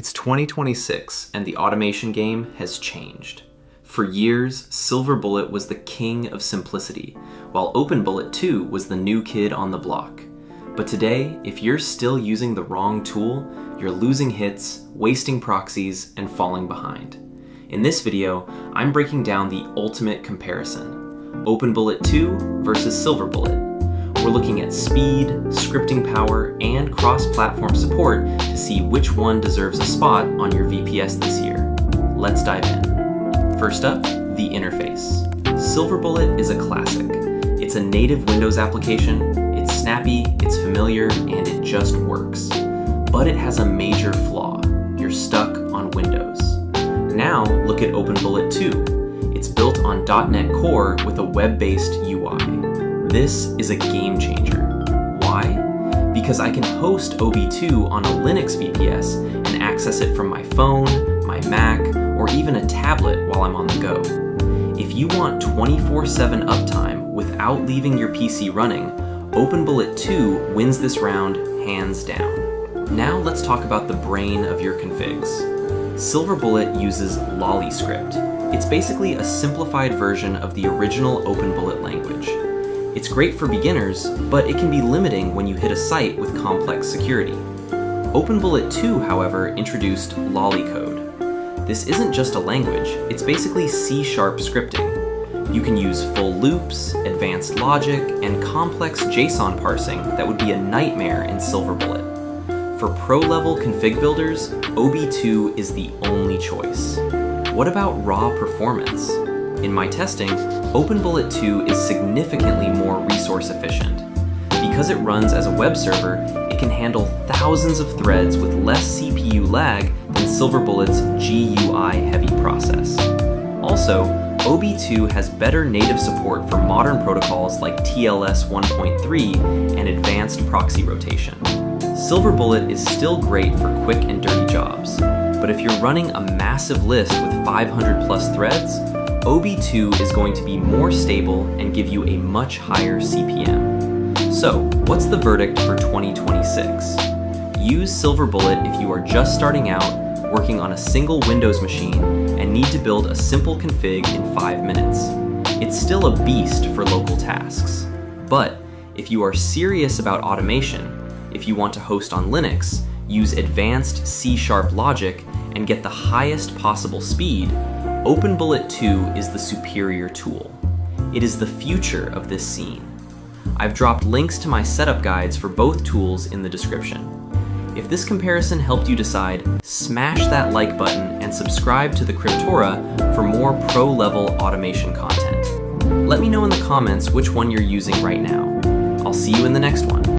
It's 2026 and the automation game has changed. For years, SilverBullet was the king of simplicity, while OpenBullet 2 was the new kid on the block. But today, if you're still using the wrong tool, you're losing hits, wasting proxies, and falling behind. In this video, I'm breaking down the ultimate comparison: OpenBullet 2 versus SilverBullet. We're looking at speed, scripting power, and cross-platform support to see which one deserves a spot on your VPS this year. Let's dive in. First up, the interface. SilverBullet is a classic. It's a native Windows application, it's snappy, it's familiar, and it just works. But it has a major flaw: you're stuck on Windows. Now look at OpenBullet 2. It's built on .NET Core with a web-based UI. This is a game changer. Why? Because I can host OB2 on a Linux VPS and access it from my phone, my Mac, or even a tablet while I'm on the go. If you want 24/7 uptime without leaving your PC running, OpenBullet 2 wins this round hands down. Now let's talk about the brain of your configs. SilverBullet uses LoliScript. It's basically a simplified version of the original OpenBullet language. It's great for beginners, but it can be limiting when you hit a site with complex security. OpenBullet 2, however, introduced LoliCode. This isn't just a language, it's basically C# scripting. You can use full loops, advanced logic, and complex JSON parsing that would be a nightmare in SilverBullet. For pro-level config builders, OB2 is the only choice. What about raw performance? In my testing, OpenBullet 2 is significantly more resource efficient. Because it runs as a web server, it can handle thousands of threads with less CPU lag than SilverBullet's GUI-heavy process. Also, OB2 has better native support for modern protocols like TLS 1.3 and advanced proxy rotation. SilverBullet is still great for quick and dirty jobs, but if you're running a massive list with 500 plus threads, OB2 is going to be more stable and give you a much higher CPM. So, what's the verdict for 2026? Use SilverBullet if you are just starting out, working on a single Windows machine, and need to build a simple config in 5 minutes. It's still a beast for local tasks. But if you are serious about automation, if you want to host on Linux, use advanced C# logic, and get the highest possible speed, OpenBullet 2 is the superior tool. It is the future of this scene. I've dropped links to my setup guides for both tools in the description. If this comparison helped you decide, smash that like button and subscribe to the Cryptora for more pro-level automation content. Let me know in the comments which one you're using right now. I'll see you in the next one.